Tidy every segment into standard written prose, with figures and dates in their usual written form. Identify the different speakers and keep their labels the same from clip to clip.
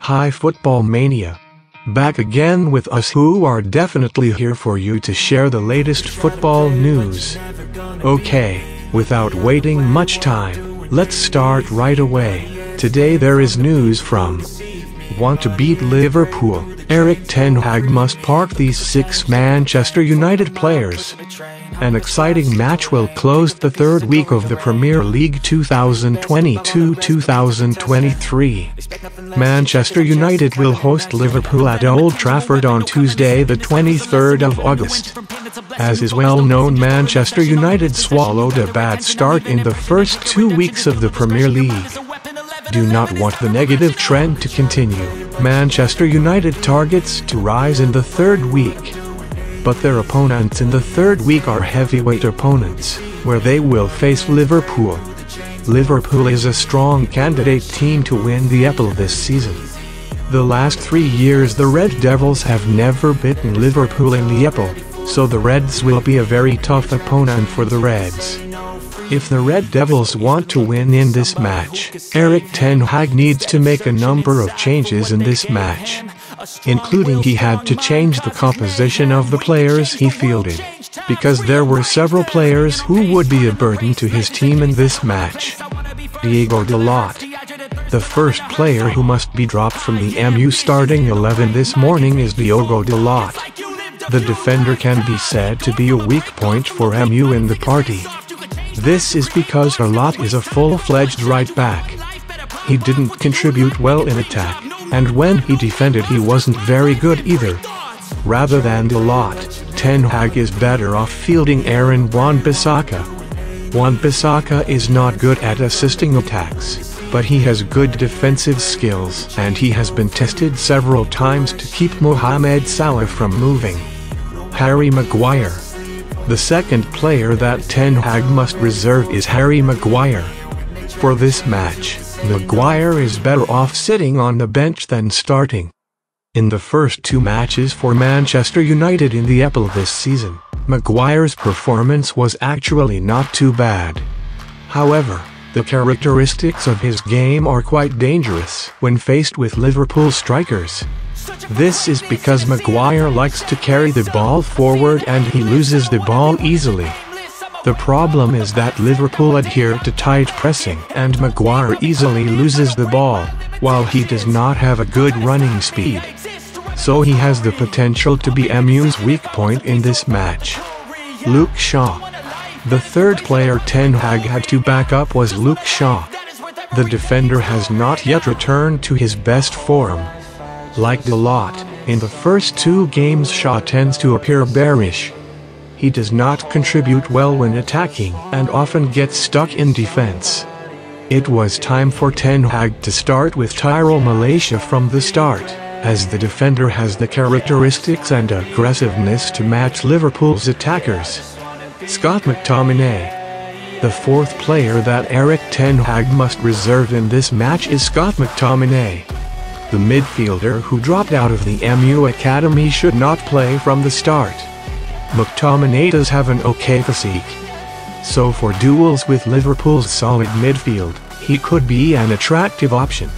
Speaker 1: Hi Football Mania. Back again with us who are definitely here for you to share the latest football news. Okay, without waiting much time, let's start right away. Today there is news from Want to beat Liverpool, Erik Ten Hag must park these 6 Manchester United players. An exciting match will close the third week of the Premier League 2022-2023. Manchester United will host Liverpool at Old Trafford on Tuesday the 23rd of August. As is well known, Manchester United swallowed a bad start in the first 2 weeks of the Premier League. Do not want the negative trend to continue. Manchester United targets to rise in the third week. But their opponents in the third week are heavyweight opponents, where they will face Liverpool. Liverpool is a strong candidate team to win the EFL this season. The last 3 years the Red Devils have never beaten Liverpool in the EFL, so the Reds will be a very tough opponent for the Reds. If the Red Devils want to win in this match, Erik Ten Hag needs to make a number of changes in this match. Including he had to change the composition of the players he fielded, because there were several players who would be a burden to his team in this match. Diogo Dalot. The first player who must be dropped from the MU starting 11 this morning is Diogo Dalot. The defender can be said to be a weak point for MU in the party. This is because Dalot is a full-fledged right back. He didn't contribute well in attack, and when he defended he wasn't very good either. Rather than Dalot, Ten Hag is better off fielding Aaron Wan-Bissaka. Wan-Bissaka is not good at assisting attacks, but he has good defensive skills and he has been tested several times to keep Mohamed Salah from moving. Harry Maguire. The second player that Ten Hag must reserve is Harry Maguire. For this match, Maguire is better off sitting on the bench than starting. In the first 2 matches for Manchester United in the EFL this season, Maguire's performance was actually not too bad. However, the characteristics of his game are quite dangerous when faced with Liverpool strikers. This is because Maguire likes to carry the ball forward and he loses the ball easily. The problem is that Liverpool adhere to tight pressing and Maguire easily loses the ball, while he does not have a good running speed. So he has the potential to be MU's weak point in this match. Luke Shaw. The third player Ten Hag had to back up was Luke Shaw. The defender has not yet returned to his best form. Like Dalot, in the first 2 games Shaw tends to appear bearish. He does not contribute well when attacking and often gets stuck in defense. It was time for Ten Hag to start with Tyrell Malacia from the start, as the defender has the characteristics and aggressiveness to match Liverpool's attackers. Scott McTominay. The fourth player that Erik Ten Hag must reserve in this match is Scott McTominay. The midfielder who dropped out of the MU academy should not play from the start. McTominay does have an okay physique. So for duels with Liverpool's solid midfield, he could be an attractive option.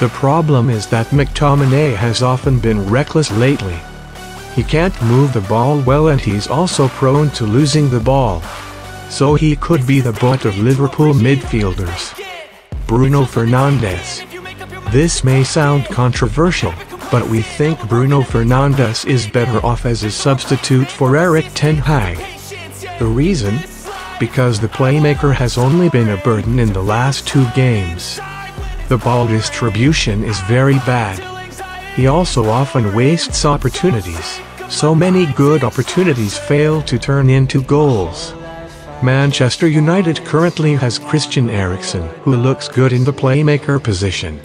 Speaker 1: The problem is that McTominay has often been reckless lately. He can't move the ball well and he's also prone to losing the ball. So he could be the butt of Liverpool midfielders. Bruno Fernandes. This may sound controversial, but we think Bruno Fernandes is better off as a substitute for Erik Ten Hag. The reason? Because the playmaker has only been a burden in the last 2 games. The ball distribution is very bad. He also often wastes opportunities, so many good opportunities fail to turn into goals. Manchester United currently has Christian Eriksen, who looks good in the playmaker position.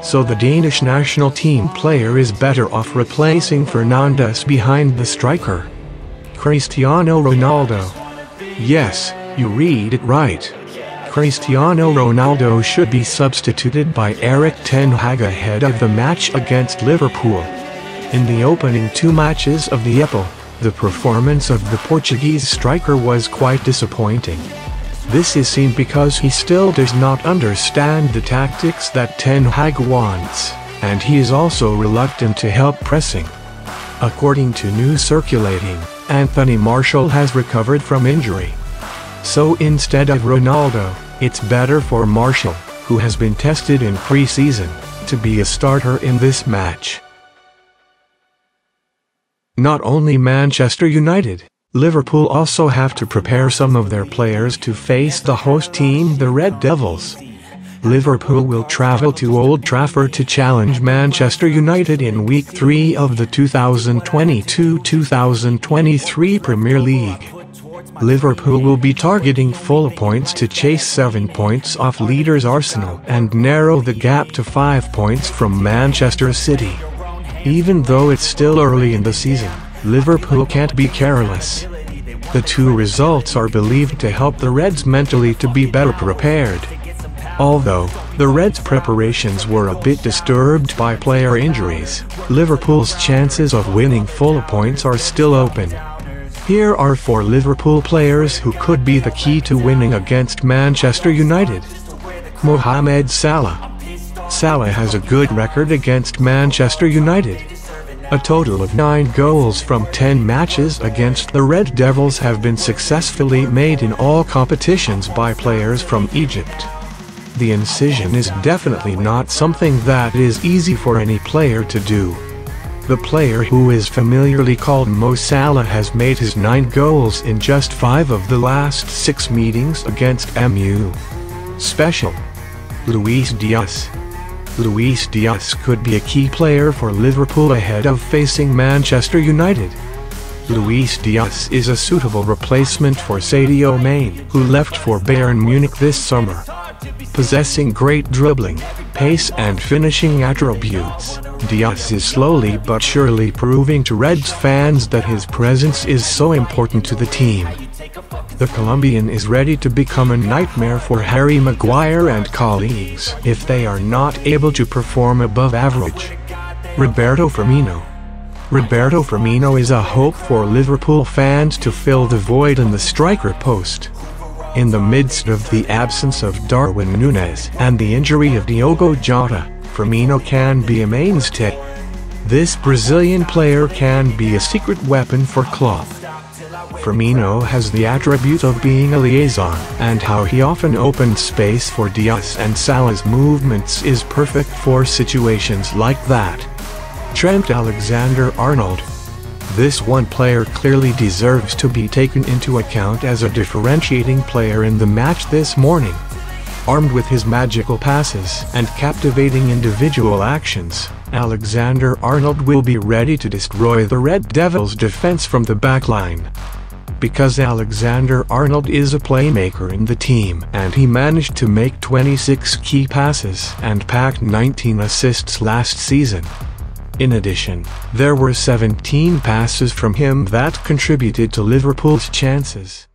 Speaker 1: So the Danish national team player is better off replacing Fernandes behind the striker. Cristiano Ronaldo. Yes, you read it right. Cristiano Ronaldo should be substituted by Erik Ten Hag ahead of the match against Liverpool. In the opening 2 matches of the EFL, the performance of the Portuguese striker was quite disappointing. This is seen because he still does not understand the tactics that Ten Hag wants. and he is also reluctant to help pressing. According to news circulating, Anthony Martial has recovered from injury. So instead of Ronaldo, it's better for Martial, who has been tested in pre-season, to be a starter in this match. Not only Manchester United, Liverpool also have to prepare some of their players to face the host team, the Red Devils. Liverpool will travel to Old Trafford to challenge Manchester United in Week 3 of the 2022-2023 Premier League. Liverpool will be targeting full points to chase 7 points off leaders Arsenal and narrow the gap to 5 points from Manchester City. Even though it's still early in the season, Liverpool can't be careless. The two results are believed to help the Reds mentally to be better prepared. Although the Reds' preparations were a bit disturbed by player injuries, Liverpool's chances of winning full points are still open. Here are 4 Liverpool players who could be the key to winning against Manchester United. Mohamed Salah. Salah has a good record against Manchester United. A total of 9 goals from 10 matches against the Red Devils have been successfully made in all competitions by players from Egypt. The incision is definitely not something that is easy for any player to do. The player who is familiarly called Mo Salah has made his 9 goals in just 5 of the last 6 meetings against MU. Special. Luis Diaz. Luis Diaz could be a key player for Liverpool ahead of facing Manchester United. Luis Diaz is a suitable replacement for Sadio Mane, who left for Bayern Munich this summer. Possessing great dribbling, pace and finishing attributes, Diaz is slowly but surely proving to Reds fans that his presence is so important to the team. The Colombian is ready to become a nightmare for Harry Maguire and colleagues if they are not able to perform above average. Roberto Firmino. Roberto Firmino is a hope for Liverpool fans to fill the void in the striker post. In the midst of the absence of Darwin Núñez and the injury of Diogo Jota, Firmino can be a mainstay. This Brazilian player can be a secret weapon for Klopp. Firmino has the attribute of being a liaison, and how he often opens space for Diaz and Salah's movements is perfect for situations like that. Trent Alexander-Arnold. This one player clearly deserves to be taken into account as a differentiating player in the match this morning. Armed with his magical passes and captivating individual actions, Alexander-Arnold will be ready to destroy the Red Devils' defense from the backline. Because Alexander-Arnold is a playmaker in the team and he managed to make 26 key passes and pack 19 assists last season. In addition, there were 17 passes from him that contributed to Liverpool's chances.